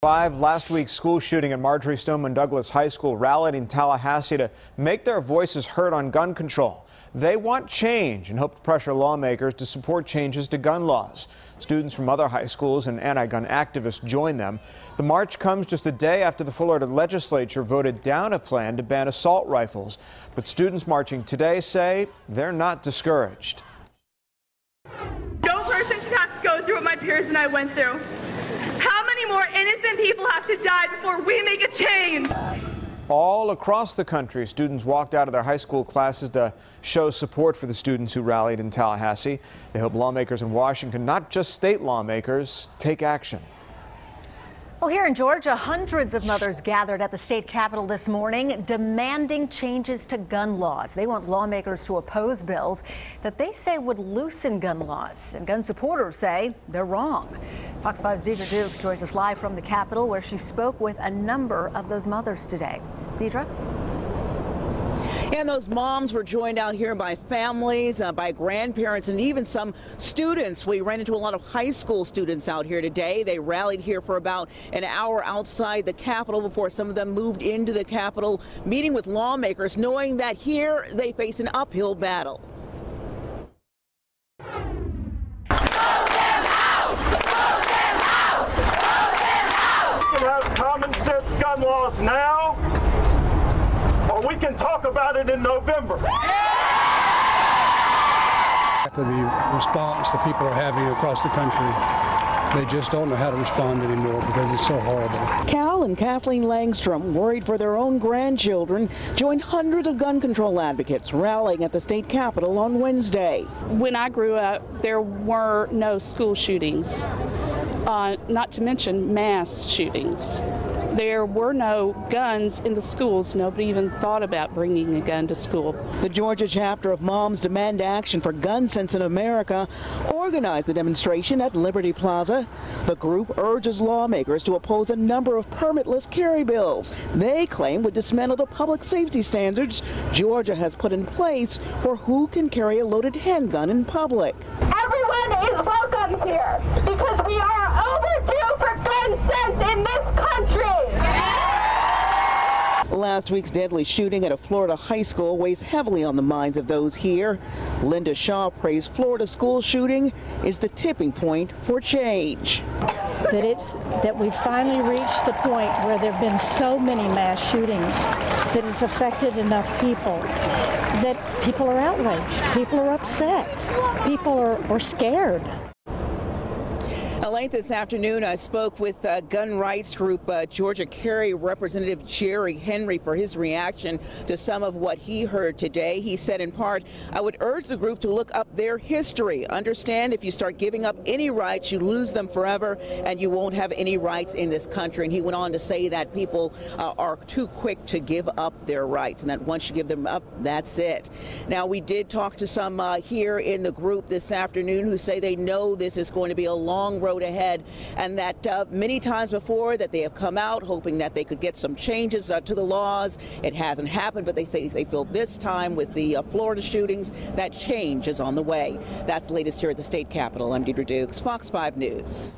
Last week's school shooting at Marjory Stoneman Douglas High School rallied in Tallahassee to make their voices heard on gun control. They want change and hope to pressure lawmakers to support changes to gun laws. Students from other high schools and anti-gun activists joined them. The march comes just a day after the Florida legislature voted down a plan to ban assault rifles. But students marching today say they're not discouraged. No person should have to go through what my peers and I went through. How many more innocent people have to die before we make a change? All across the country, students walked out of their high school classes to show support for the students who rallied in Tallahassee. They hope lawmakers in Washington, not just state lawmakers, take action. Well, here in Georgia, hundreds of mothers gathered at the state capitol this morning demanding changes to gun laws. They want lawmakers to oppose bills that they say would loosen gun laws. And gun supporters say they're wrong. Fox 5's Deidre Dukes joins us live from the Capitol, where she spoke with a number of those mothers today. Deidre? And those moms were joined out here by families, by grandparents, and even some students. We ran into a lot of high school students out here today. They rallied here for about an hour outside the Capitol before some of them moved into the Capitol, meeting with lawmakers, knowing that here they face an uphill battle. We can have common sense gun laws now, or we can talk about it in November. The response that people are having across the country, they just don't know how to respond anymore because it's so horrible. Cal and Kathleen Langstrom, worried for their own grandchildren, joined hundreds of gun control advocates rallying at the state capitol on Wednesday. When I grew up, there were no school shootings, not to mention mass shootings. There were no guns in the schools. Nobody even thought about bringing a gun to school. The Georgia chapter of Moms Demand Action for Gun Sense in America organized the demonstration at Liberty Plaza. The group urges lawmakers to oppose a number of permitless carry bills they claim would dismantle the public safety standards Georgia has put in place for who can carry a loaded handgun in public. Everyone is welcome here because we are overdue for gun sense in this country. Last week's deadly shooting at a Florida high school weighs heavily on the minds of those here. Linda Shaw praised Florida's school shooting is the tipping point for change. That we've finally reached the point where there have been so many mass shootings that it's affected enough people that people are outraged, people are upset, people are scared. Late this afternoon, I spoke with gun rights group Georgia Carry Representative Jerry Henry for his reaction to some of what he heard today. He said, in part, I would urge the group to look up their history. Understand if you start giving up any rights, you lose them forever, and you won't have any rights in this country. And he went on to say that people are too quick to give up their rights, and that once you give them up, that's it. Now, we did talk to some here in the group this afternoon who say they know this is going to be a long road ahead, and that many times before that they have come out hoping that they could get some changes to the laws. It hasn't happened, but they say they feel this time with the Florida shootings that change is on the way. That's the latest here at the state capitol. I'm Deidre Dukes, Fox 5 News.